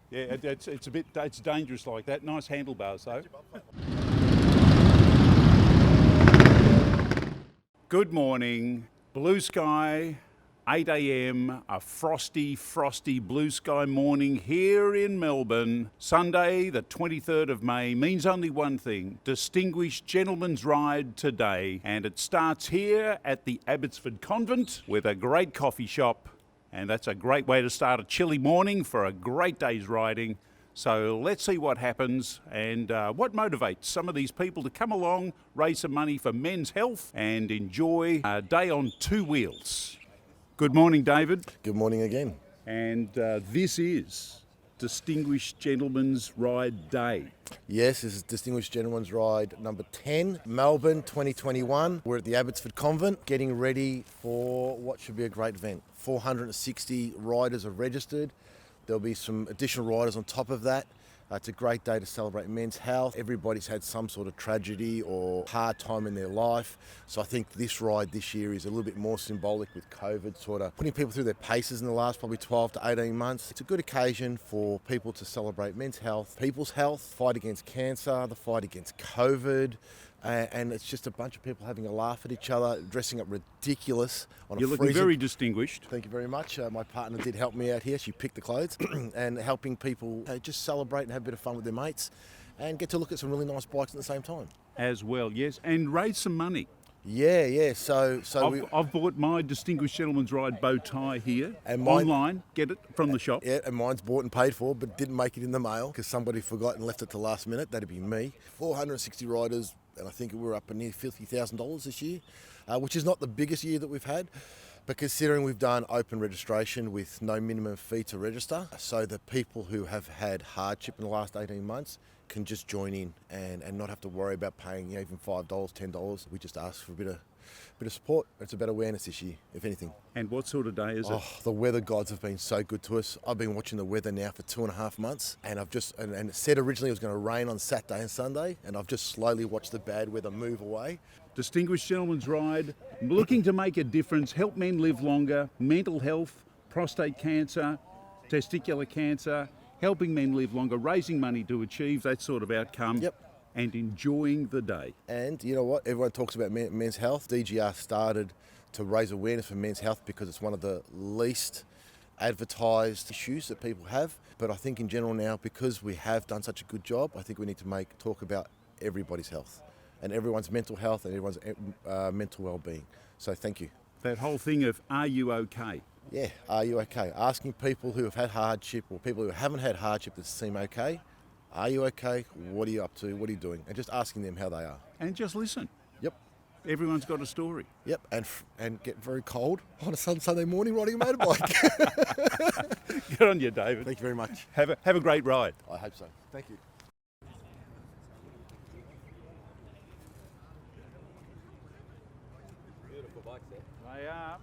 Yeah, it's dangerous like that. Nice handlebars though. Good morning. Blue sky, 8 a.m, a frosty blue sky morning here in Melbourne. Sunday, the 23rd of May, means only one thing: Distinguished Gentleman's Ride today. And it starts here at the Abbotsford Convent with a great coffee shop. And that's a great way to start a chilly morning for a great day's riding. So let's see what happens and what motivates some of these people to come along, raise some money for men's health and enjoy a day on two wheels. Good morning, David. Good morning again. And this is Distinguished Gentleman's Ride Day. Yes, this is Distinguished Gentleman's Ride number 10, Melbourne 2021. We're at the Abbotsford Convent getting ready for what should be a great event. 460 riders are registered. There'll be some additional riders on top of that. It's a great day to celebrate men's health. Everybody's had some sort of tragedy or hard time in their life. So I think this ride this year is a little bit more symbolic with COVID sort of putting people through their paces in the last probably 12 to 18 months. It's a good occasion for people to celebrate men's health, people's health, fight against cancer, the fight against COVID. And it's just a bunch of people having a laugh at each other, dressing up ridiculous on You're looking very distinguished. Thank you very much. My partner did help me out here. She picked the clothes and helping people just celebrate and have a bit of fun with their mates and get to look at some really nice bikes at the same time. As well, yes, and raise some money. Yeah. So I've bought my Distinguished Gentleman's Ride bow tie here, and mine, online, get it from the shop. Yeah, and mine's bought and paid for, but didn't make it in the mail because somebody forgot and left it to last minute. That'd be me. 460 riders, and I think we're up at near $50,000 this year, which is not the biggest year that we've had. But considering we've done open registration with no minimum fee to register, so the people who have had hardship in the last 18 months can just join in and not have to worry about paying even $5, $10. We just ask for a bit of support. It's about awareness this year, if anything. And what sort of day is it? The weather gods have been so good to us. I've been watching the weather now for 2.5 months, and and it said originally it was going to rain on Saturday and Sunday, and I've just slowly watched the bad weather move away. Distinguished Gentleman's Ride, looking to make a difference, help men live longer, mental health, prostate cancer, testicular cancer, helping men live longer, raising money to achieve that sort of outcome. Yep. And enjoying the day. And you know what? Everyone talks about men's health. DGR started to raise awareness for men's health because it's one of the least advertised issues that people have. But I think in general now, because we have done such a good job, I think we need to talk about everybody's health and everyone's mental health and everyone's mental well-being. So thank you. That whole thing of, are you okay? Yeah, are you okay? Asking people who have had hardship or people who haven't had hardship that seem okay, are you okay? What are you up to? What are you doing? And just asking them how they are. And just listen. Yep. Everyone's got a story. Yep. And get very cold on a Sunday morning riding a motorbike. Good on you, David. Thank you very much. Have a great ride. I hope so. Thank you. Beautiful bikes there. They are.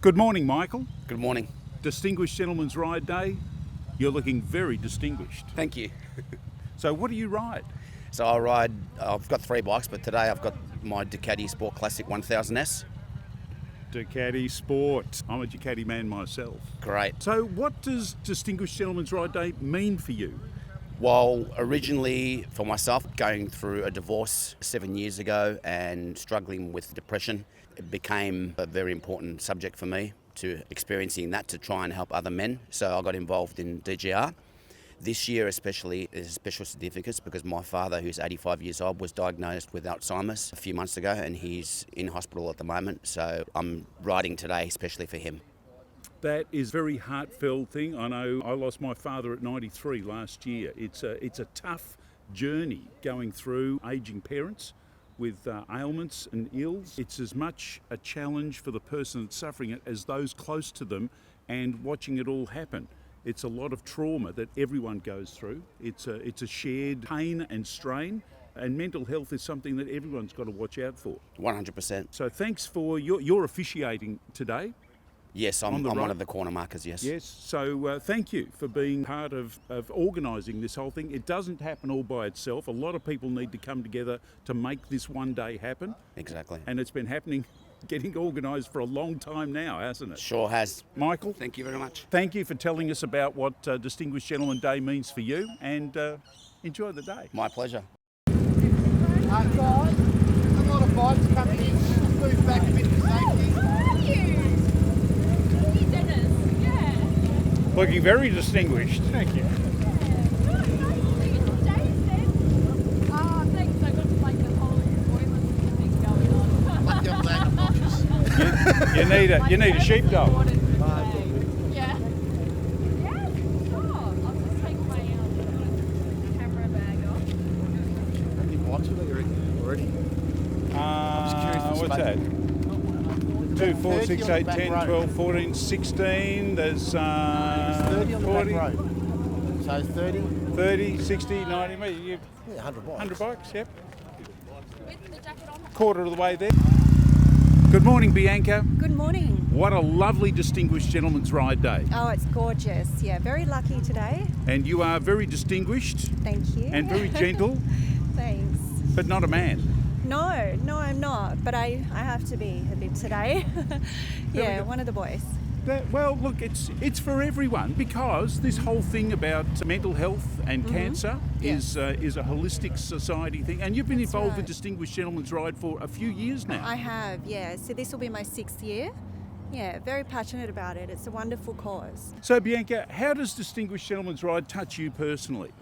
Good morning, Michael. Good morning. Distinguished Gentleman's Ride Day. You're looking very distinguished. Thank you. So what do you ride? So I've got 3 bikes, but today I've got my Ducati Sport Classic 1000S. Ducati Sport. I'm a Ducati man myself. Great. So what does Distinguished Gentleman's Ride Day mean for you? Well, originally for myself, going through a divorce 7 years ago and struggling with depression, it became a very important subject for me. to experiencing that to try and help other men. So I got involved in DGR. This year especially is special significance because my father, who's 85 years old, was diagnosed with Alzheimer's a few months ago and he's in hospital at the moment. So I'm riding today especially for him. That is a very heartfelt thing. I know I lost my father at 93 last year. It's a tough journey going through ageing parents with ailments and ills. It's as much a challenge for the person that's suffering it as those close to them and watching it all happen. It's a lot of trauma that everyone goes through. It's a shared pain and strain, and mental health is something that everyone's got to watch out for. 100%. So thanks for your officiating today. Yes, I'm one of the corner markers, yes. Yes, so thank you for being part of organising this whole thing. It doesn't happen all by itself. A lot of people need to come together to make this one day happen. Exactly. And it's been happening, getting organised for a long time now, hasn't it? Sure has. Michael? Thank you very much. Thank you for telling us about what Distinguished Gentleman Day means for you, and enjoy the day. My pleasure. Guys, a lot of bikes coming in. Move back a bit for safety. How are you? Hey, Dennis. Yeah. Looking very distinguished. Thank you. Thanks. I got to like the whole appointment thing going on. Like the black obnoxious. You need a sheepdog. Yeah. Yeah, sure. I'll just take my camera bag off. How many bikes are there already? What's that? 2, 4, 6, 8, 10, 12, 14, 16. There's 30 on the 40, back road. So 30? 30, 60, 90, maybe Yeah, 100 bikes. 100 bucks, yep. With the jacket on. Quarter of the way there. Good morning, Bianca. Good morning. What a lovely Distinguished Gentleman's Ride Day. Oh, it's gorgeous. Yeah, very lucky today. And you are very distinguished Thank you. and very gentle, Thanks. but not a man. No, I'm not, but I have to be a bit today. Yeah, one of the boys. Well, look, it's for everyone because this whole thing about mental health and cancer is a holistic society thing. And you've been involved with right. Distinguished Gentleman's Ride for a few years now. I have, yeah. So this will be my 6th year. Yeah, very passionate about it. It's a wonderful cause. So, Bianca, how does Distinguished Gentleman's Ride touch you personally?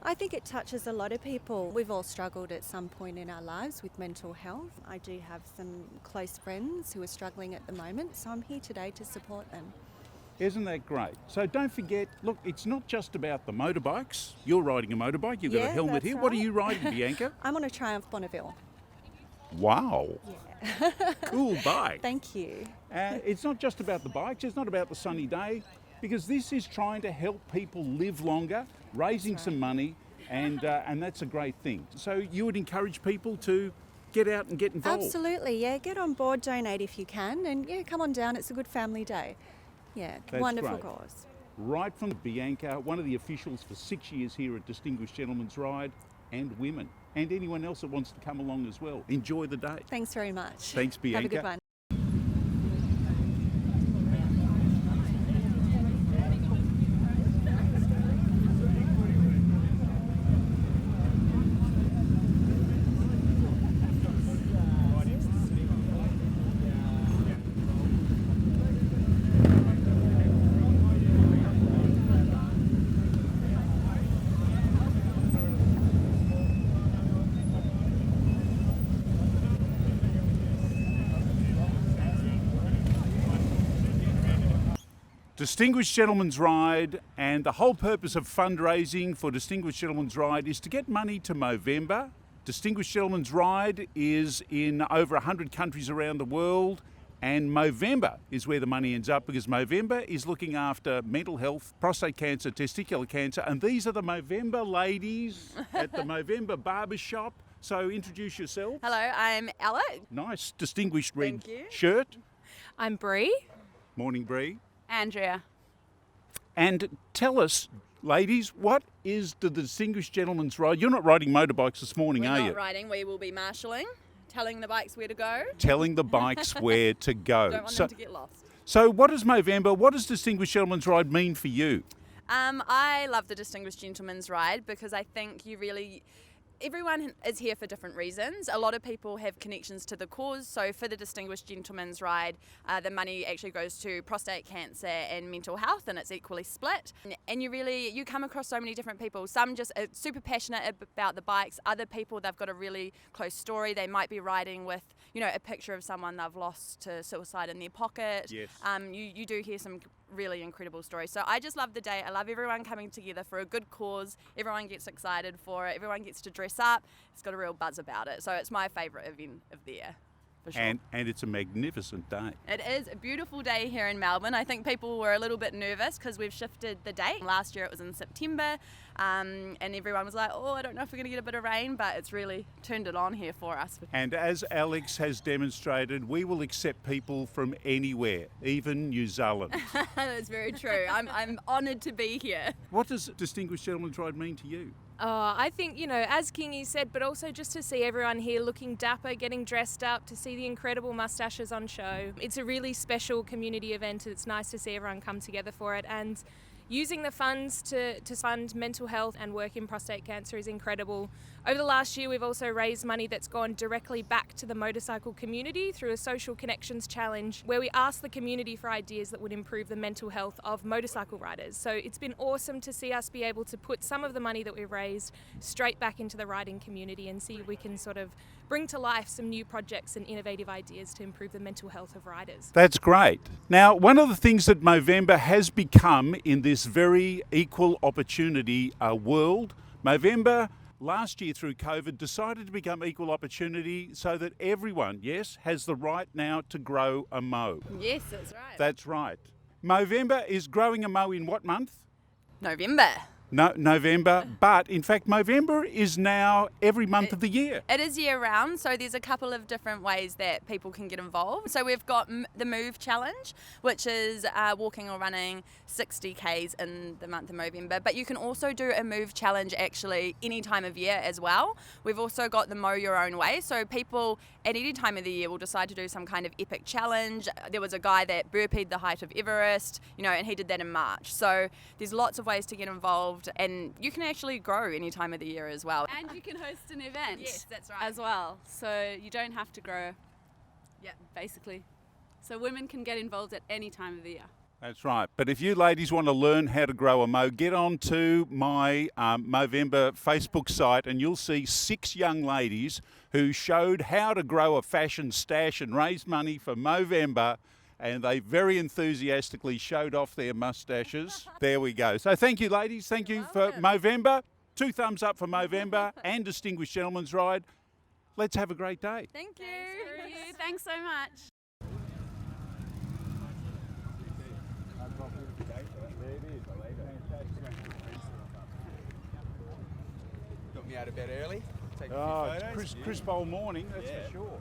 I think it touches a lot of people. We've all struggled at some point in our lives with mental health. I do have some close friends who are struggling at the moment, so I'm here today to support them. Isn't that great? So don't forget, look, it's not just about the motorbikes. You're riding a motorbike, you've got a Yeah, helmet that's here. What are right. you riding, Bianca? I'm on a Triumph Bonneville. Wow, Yeah. cool bike. Thank you. It's not just about the bikes, it's not about the sunny day, because this is trying to help people live longer, raising some money, and that's a great thing. So you would encourage people to get out and get involved? Absolutely, yeah. Get on board, donate if you can, and yeah, come on down. It's a good family day. Yeah, That's wonderful great. cause. Right from Bianca, one of the officials for 6 years here at Distinguished Gentleman's Ride, and women, and anyone else that wants to come along as well. Enjoy the day. Thanks very much. Thanks, Have a Bianca. good one. Distinguished Gentleman's Ride, and the whole purpose of fundraising for Distinguished Gentleman's Ride is to get money to Movember. Distinguished Gentleman's Ride is in over 100 countries around the world, and Movember is where the money ends up because Movember is looking after mental health, prostate cancer, testicular cancer, and these are the Movember ladies at the Movember barbershop. So introduce yourself. Hello, I'm Ella. Nice, distinguished red Thank you. shirt. I'm Bree. Morning, Bree. Andrea. And tell us, ladies, what is the Distinguished Gentleman's Ride? You're not riding motorbikes this morning, We're are not you? riding, we will be marshalling, telling the bikes where to go. Telling the bikes where to go. Don't want them to get lost. So what does Movember, what does Distinguished Gentleman's Ride mean for you? I love the Distinguished Gentleman's Ride because I think you really Everyone is here for different reasons. A lot of people have connections to the cause. So for the Distinguished Gentleman's Ride, the money actually goes to prostate cancer and mental health, and it's equally split. And you come across so many different people. Some just are super passionate about the bikes. Other people, they've got a really close story. They might be riding with, a picture of someone they've lost to suicide in their pocket. Yes. You do hear some really incredible stories. So I just love the day. I love everyone coming together for a good cause. Everyone gets excited for it. Everyone gets to dress up. It's got a real buzz about it. So it's my favourite event of the year. For sure. And it's a magnificent day. It is a beautiful day here in Melbourne. I think people were a little bit nervous because we've shifted the date. Last year it was in September, and everyone was like, I don't know if we're going to get a bit of rain, but it's really turned it on here for us. And as Alex has demonstrated, we will accept people from anywhere, even New Zealand. That's very true. I'm honoured to be here. What does Distinguished Gentleman's Ride mean to you? I think, as Kingy said, but also just to see everyone here looking dapper, getting dressed up, to see the incredible mustaches on show. It's a really special community event. It's nice to see everyone come together for it, and using the funds to fund mental health and work in prostate cancer is incredible. Over the last year, we've also raised money that's gone directly back to the motorcycle community through a social connections challenge where we asked the community for ideas that would improve the mental health of motorcycle riders. So it's been awesome to see us be able to put some of the money that we've raised straight back into the riding community and see if we can sort of bring to life some new projects and innovative ideas to improve the mental health of riders. That's great. Now, one of the things that Movember has become in this very equal opportunity world, Movember last year through COVID decided to become equal opportunity so that everyone, yes, has the right now to grow a mow. Yes, that's right. That's right. Movember is growing a mow in what month? November. No, November, but in fact Movember is now every month of the year. It is year round, so there's a couple of different ways that people can get involved. So we've got the Move Challenge, which is walking or running 60 Ks in the month of Movember, but you can also do a Move Challenge actually any time of year as well. We've also got the Mow Your Own Way, so people at any time of the year will decide to do some kind of epic challenge. There was a guy that burpeed the height of Everest, and he did that in March. So there's lots of ways to get involved, and you can actually grow any time of the year as well. And you can host an event. Yes, that's right. As well. So you don't have to grow. Yeah. Basically. So women can get involved at any time of the year. That's right. But if you ladies want to learn how to grow a mow, get on to my Movember Facebook site and you'll see 6 young ladies who showed how to grow a fashion stash and raise money for Movember. And they very enthusiastically showed off their mustaches. There we go. So thank you, ladies. Thank you for Movember. 2 thumbs up for Movember and Distinguished Gentleman's Ride. Let's have a great day. Thank you. Thanks so much. Got me out of bed early. Take a few photos. Crisp old morning, that's for sure.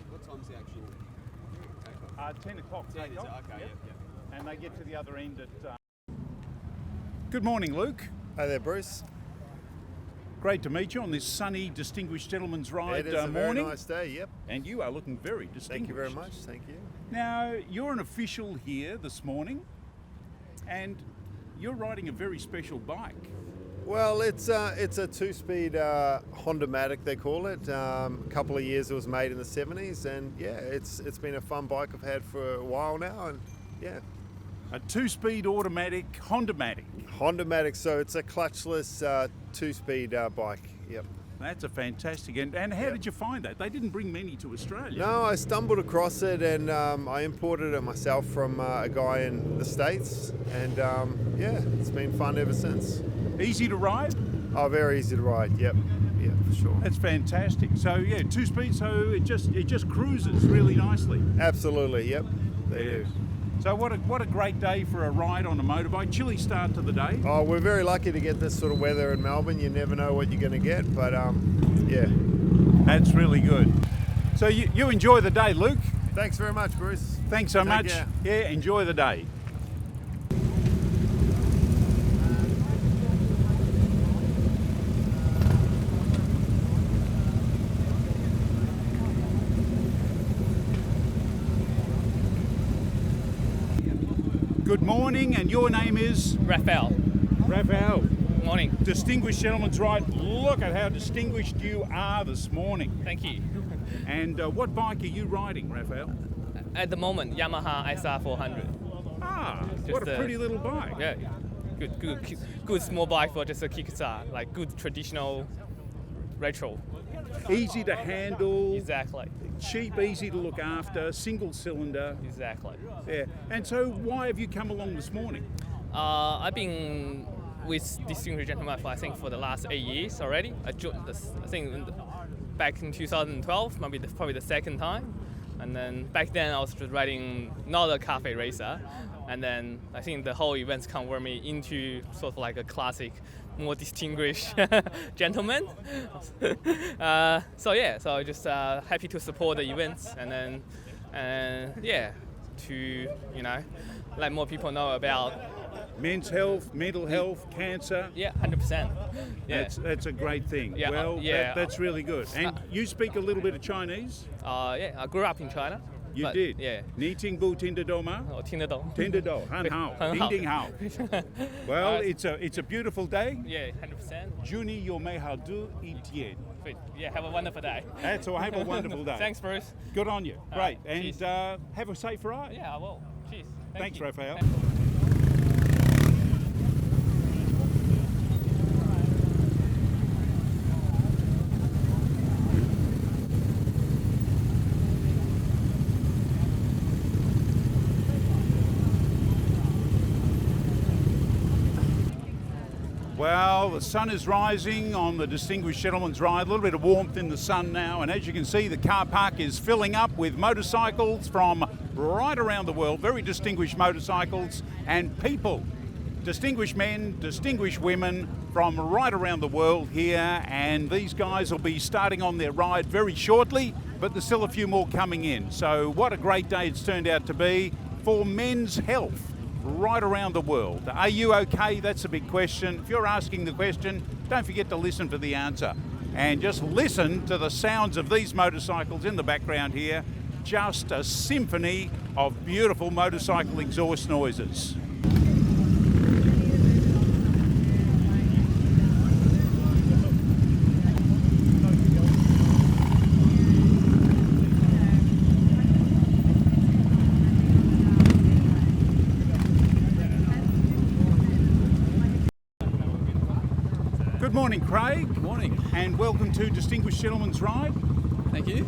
What time's the actual? 10 o'clock. Okay, yeah. And they get to the other end at... Good morning, Luke. Hi there, Bruce. Great to meet you on this sunny Distinguished Gentleman's Ride It is a morning. very nice day, yep. And you are looking very distinguished. Thank you very much, thank you. Now, you're an official here this morning, and you're riding a very special bike. Well, it's a 2-speed Honda MAC, they call it. A couple of years it was made in the 70s, and yeah, it's been a fun bike I've had for a while now, and yeah. A 2-speed automatic Honda MAC. Honda MAC, so it's a clutchless 2-speed bike, yep. That's a fantastic, and how did you find that? They didn't bring many to Australia. No, I stumbled across it and I imported it myself from a guy in the States, and yeah, it's been fun ever since. Easy to ride? Oh, very easy to ride, yep, yeah, for sure. That's fantastic. So yeah, 2-speed, so it just cruises really nicely. Absolutely, yep, they do. So what a great day for a ride on a motorbike. Chilly start to the day. Oh, we're very lucky to get this sort of weather in Melbourne. You never know what you're going to get, but yeah. That's really good. So you enjoy the day, Luke. Thanks very much, Bruce. Thanks so Take much. care. Yeah, enjoy the day. Good morning, and your name is? Raphael. Raphael. Morning. Distinguished Gentleman's Ride. Look at how distinguished you are this morning. Thank you. And what bike are you riding, Raphael? At the moment, Yamaha SR400. Ah, what a pretty little bike. Yeah. Good small bike for just a kickstart. Like good traditional retro. Easy to handle. Exactly. Cheap, easy to look after, single cylinder. Exactly. Yeah. And so why have you come along this morning? I've been with Distinguished Gentleman for the last 8 years already. I think back in 2012, probably the second time. And then back then I was just riding not a cafe racer. And then I think the whole events convert me into sort of like a classic, more distinguished gentleman. So I just happy to support the events and then to let more people know about men's health, mental health, cancer. Yeah, 100%. Yeah, that's a great thing. Yeah, well, that's really good. And you speak a little bit of Chinese? I grew up in China. You did? Yeah. Ni ting bu tin de do ma? Oh, tin de do. Tin de do. Han hao. Ding ding hao. Well, it's a beautiful day. Yeah, 100%. Juni yo mei hao du i tian. Yeah, have a wonderful day. That's all. Have a wonderful day. Thanks, Bruce. Good on you. Great. Right, and have a safe ride. Yeah, I will. Cheers. Thanks, you. Raphael. Well, the sun is rising on the Distinguished Gentleman's Ride. A little bit of warmth in the sun now, and as you can see, the car park is filling up with motorcycles from right around the world, very distinguished motorcycles and people, distinguished men, distinguished women from right around the world here, and these guys will be starting on their ride very shortly, but there's still a few more coming in. So what a great day it's turned out to be for men's health right around the world. Are you okay? That's a big question. If you're asking the question, don't forget to listen for the answer. And just listen to the sounds of these motorcycles in the background here. Just a symphony of beautiful motorcycle exhaust noises. Good morning, Craig. Good morning. And welcome to Distinguished Gentleman's Ride. Thank you.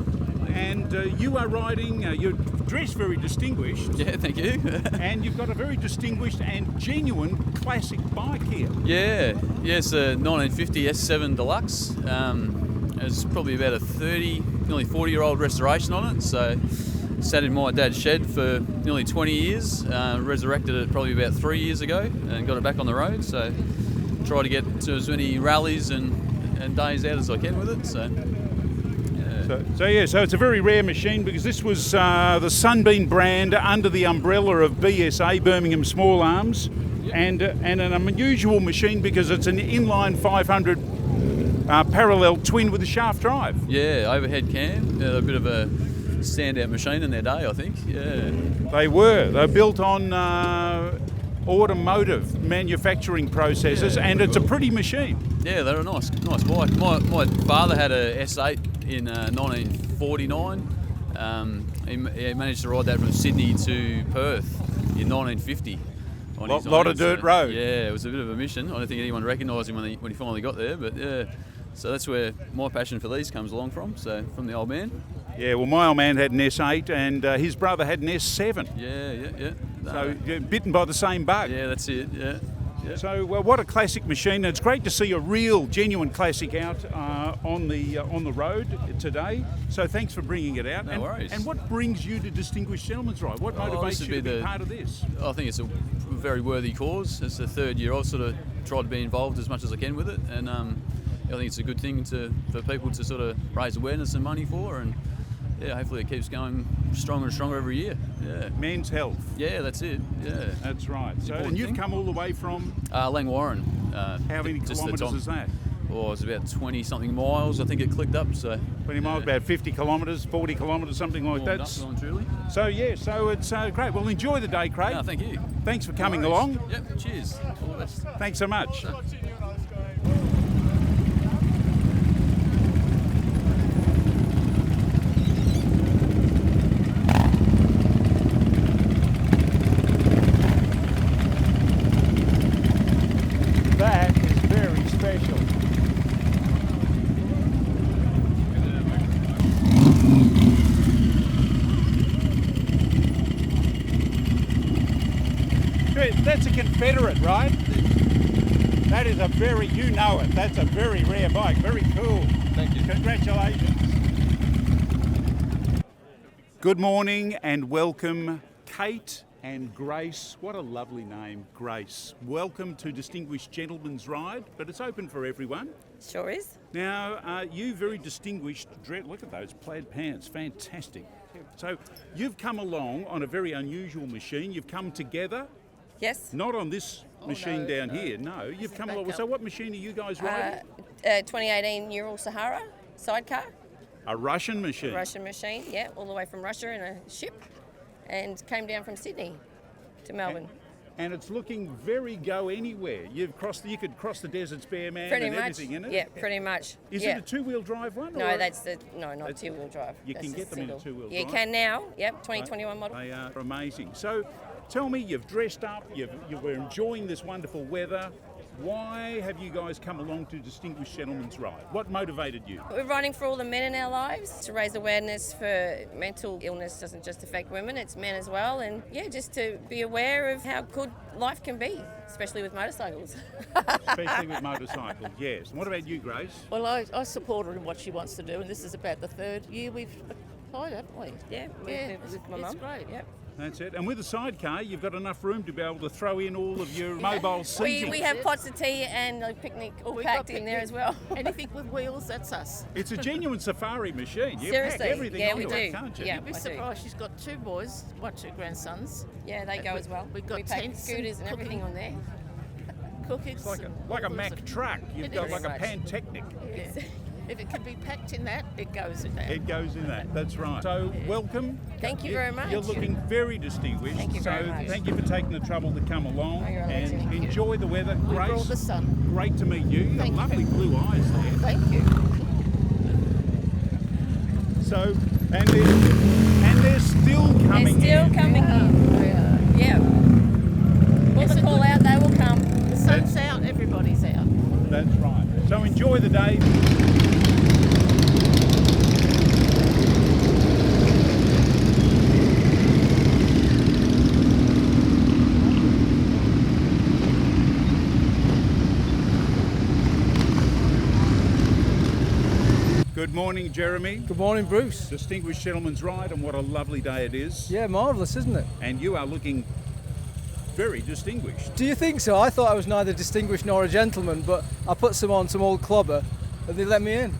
And you are riding, you're dressed very distinguished. Yeah, thank you. And you've got a very distinguished and genuine classic bike here. Yeah, it's a 1950 S7 Deluxe. It's probably about a 30, nearly 40-year-old restoration on it. So sat in my dad's shed for nearly 20 years, resurrected it probably about 3 years ago and got it back on the road. So try to get to as many rallies and days out as I can with it. So it's a very rare machine because this was the Sunbeam brand under the umbrella of BSA, Birmingham Small Arms, and an unusual machine because it's an inline 500 parallel twin with a shaft drive. Yeah, overhead cam, a bit of a standout machine in their day, I think. Yeah, they were. They're built on automotive manufacturing processes, and it's a pretty machine. Yeah, they're a nice bike. My father had a S8 in 1949. He managed to ride that from Sydney to Perth in 1950. A lot of dirt road. Yeah, it was a bit of a mission. I don't think anyone recognised him when he finally got there, but yeah. So that's where my passion for these comes along from. So from the old man. Yeah, well, my old man had an S8 and his brother had an S7. Yeah. So bitten by the same bug. Yeah, that's it. Yeah. So what a classic machine. It's great to see a real, genuine classic out on the road today. So thanks for bringing it out. No worries. And what brings you to Distinguished Gentleman's Ride? What motivates you to be part of this? I think it's a very worthy cause. It's the third year I've sort of tried to be involved as much as I can with it, and I think it's a good thing for people to sort of raise awareness and money for, and yeah, hopefully it keeps going stronger and stronger every year. Yeah. Men's health. Yeah, that's it. Yeah. That's right. So, and you've come all the way from? Langwarrin. How many kilometres is that? Oh, it's about 20-something miles, I think it clicked up. So 20 miles, about 50 kilometres, 40 kilometres, something like that. Truly. So it's great. Well, enjoy the day, Craig. No, thank you. Thanks for coming along. Yep, cheers. All the best. Thanks so much. That's a Confederate, right? That is a very, you know it, that's a very rare bike. Very cool. Thank you. Congratulations. Good morning and welcome, Kate and Grace. What a lovely name, Grace. Welcome to Distinguished Gentleman's Ride, but it's open for everyone. Sure is. Now, you very distinguished, look at those plaid pants, fantastic. So you've come along on a very unusual machine. You've come together. Yes. Not on this machine down here, no. You've come along. So what machine are you guys riding? 2018 Ural Sahara sidecar. A Russian machine? A Russian machine, yeah, all the way from Russia in a ship and came down from Sydney to Melbourne. And it's looking very go anywhere. You could cross the desert spare man pretty and much, everything in it? Yeah, pretty much. Is it a two-wheel drive one? No, not two-wheel drive. You can get them in a two-wheel drive? You can now, yep, 2021 model. They are amazing. So tell me, you've dressed up, you were enjoying this wonderful weather. Why have you guys come along to Distinguished Gentleman's Ride? What motivated you? We're riding for all the men in our lives to raise awareness for mental illness doesn't just affect women, it's men as well. And yeah, just to be aware of how good life can be, especially with motorcycles. Especially with motorcycles, yes. And what about you, Grace? Well, I support her in what she wants to do, and this is about the third year we've applied, haven't we? Yeah, it's great. Yep. That's it. And with a sidecar, you've got enough room to be able to throw in all of your mobile seating. We have pots of tea and a picnic all packed in there as well. Anything with wheels, that's us. It's a genuine safari machine. You Seriously, pack everything yeah, onto we it, do. can't you? Yeah, You'd be I surprised. She's got two boys, two grandsons. Yeah, they go as well. We've got we pack tents scooters and everything on there. Cookies. It's like a Mack truck. You've got like a Pantechnic. Yeah. If it can be packed in that, it goes in that. It goes in that, that's right. So welcome. Thank you very much. You're looking very distinguished. Thank you very much. Thank you for taking the trouble to come along you're and amazing. enjoy the weather. We Grace, brought the sun. great to meet you. You've got lovely blue eyes there. Thank you. So, and they're still coming They're still in. coming in. Yeah. Put the call out, they will come. The sun's out, everybody's out. That's right. So enjoy the day. Good morning, Jeremy. Good morning, Bruce. Distinguished Gentleman's Ride, and what a lovely day it is. Yeah, marvellous, isn't it? And you are looking very distinguished. Do you think so? I thought I was neither distinguished nor a gentleman, but I put some on some old clobber and they let me in.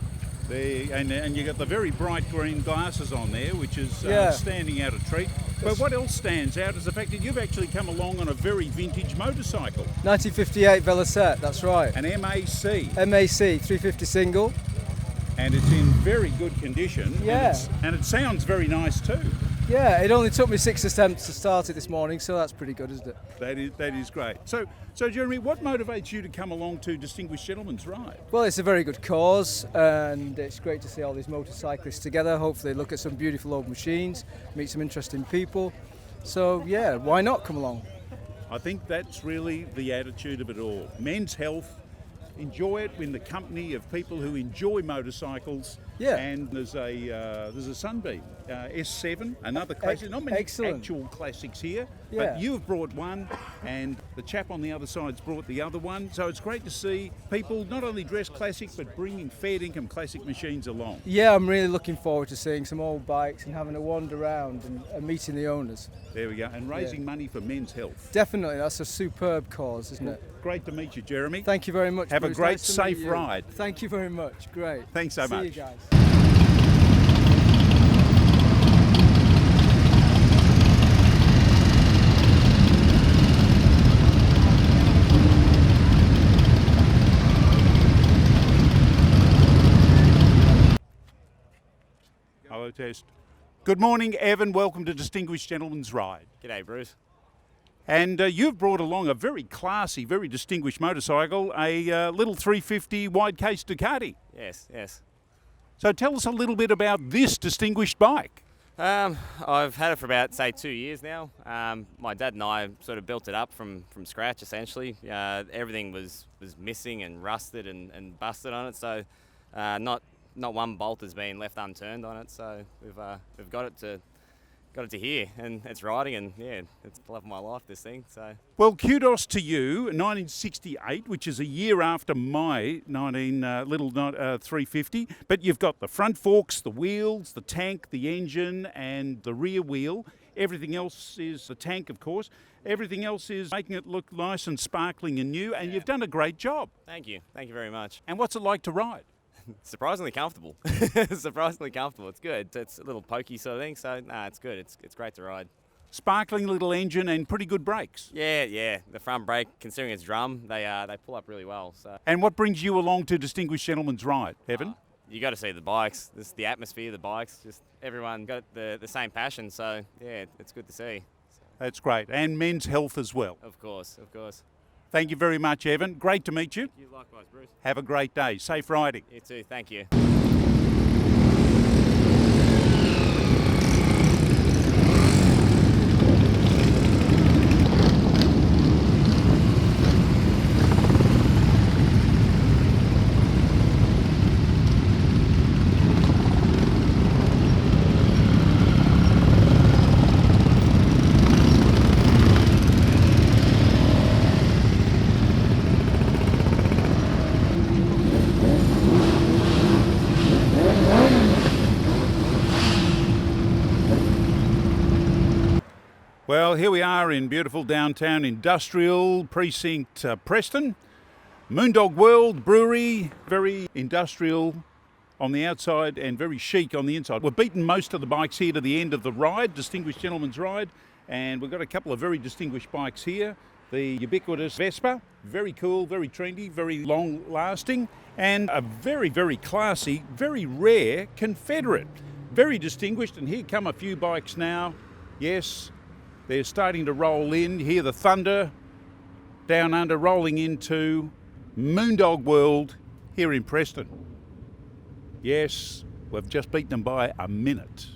And you got the very bright green glasses on there, which is standing out a treat. But what else stands out is the fact that you've actually come along on a very vintage motorcycle. 1958 Velocette, that's right. An MAC. MAC 350 single. And it's in very good condition. Yeah. And it sounds very nice too. Yeah, it only took me 6 attempts to start it this morning, so that's pretty good, isn't it? That is great. So Jeremy, what motivates you to come along to Distinguished Gentleman's Ride? Well, it's a very good cause, and it's great to see all these motorcyclists together. Hopefully look at some beautiful old machines, meet some interesting people. So yeah, why not come along? I think that's really the attitude of it all. Men's health. Enjoy it in the company of people who enjoy motorcycles. Yeah. And there's a Sunbeam S7, another classic. Not many actual classics here, but you have brought one, and the chap on the other side's brought the other one. So it's great to see people not only dress classic, but bringing fair income classic machines along. Yeah, I'm really looking forward to seeing some old bikes and having a wander around and meeting the owners. There we go, and raising money for men's health. Definitely, that's a superb cause, isn't it? Great to meet you, Jeremy. Thank you very much. Have Bruce. a great, Nice to safe meet you. ride. Thank you very much. Great. Thanks so much. See you guys. Hello, test. Good morning, Evan. Welcome to Distinguished Gentleman's Ride. G'day, Bruce. And you've brought along a very classy, very distinguished motorcycle, a little 350 wide case Ducati. Yes, yes. So tell us a little bit about this distinguished bike. I've had it for about, say, 2 years now. My dad and I sort of built it up from scratch, essentially. Everything was missing and rusted and busted on it, so not one bolt has been left unturned on it. So we've got it to got it to here, and it's riding, and yeah, it's the love of my life, this thing. So Well, kudos to you, 1968, which is a year after my 350. But you've got the front forks, the wheels, the tank, the engine, and the rear wheel. Everything else is the tank, of course. Everything else is making it look nice and sparkling and new, and you've done a great job. thank you very much. And what's it like to ride? Surprisingly comfortable. Surprisingly comfortable. It's good. It's a little pokey sort of thing, so it's good. It's great to ride. Sparkling little engine and pretty good brakes. Yeah. The front brake, considering it's drum, they pull up really well. So And what brings you along to Distinguished Gentleman's Ride, Evan? you got to see the bikes. This the atmosphere, the bikes. Just everyone got the same passion. So yeah, it's good to see. That's great. And men's health as well. Of course. Thank you very much, Evan. Great to meet you. You likewise, Bruce. Have a great day. Safe riding. You too. Thank you. Well, here we are in beautiful downtown industrial precinct Preston. Moondog World Brewery, very industrial on the outside and very chic on the inside. We've beaten most of the bikes here to the end of the ride, Distinguished Gentleman's Ride, and we've got a couple of very distinguished bikes here. The ubiquitous Vespa, very cool, very trendy, very long lasting, and a very, very classy, very rare Confederate. Very distinguished, and here come a few bikes now. Yes, they're starting to roll in. Hear the thunder down under rolling into Moondog World here in Preston. Yes, we've just beaten them by a minute.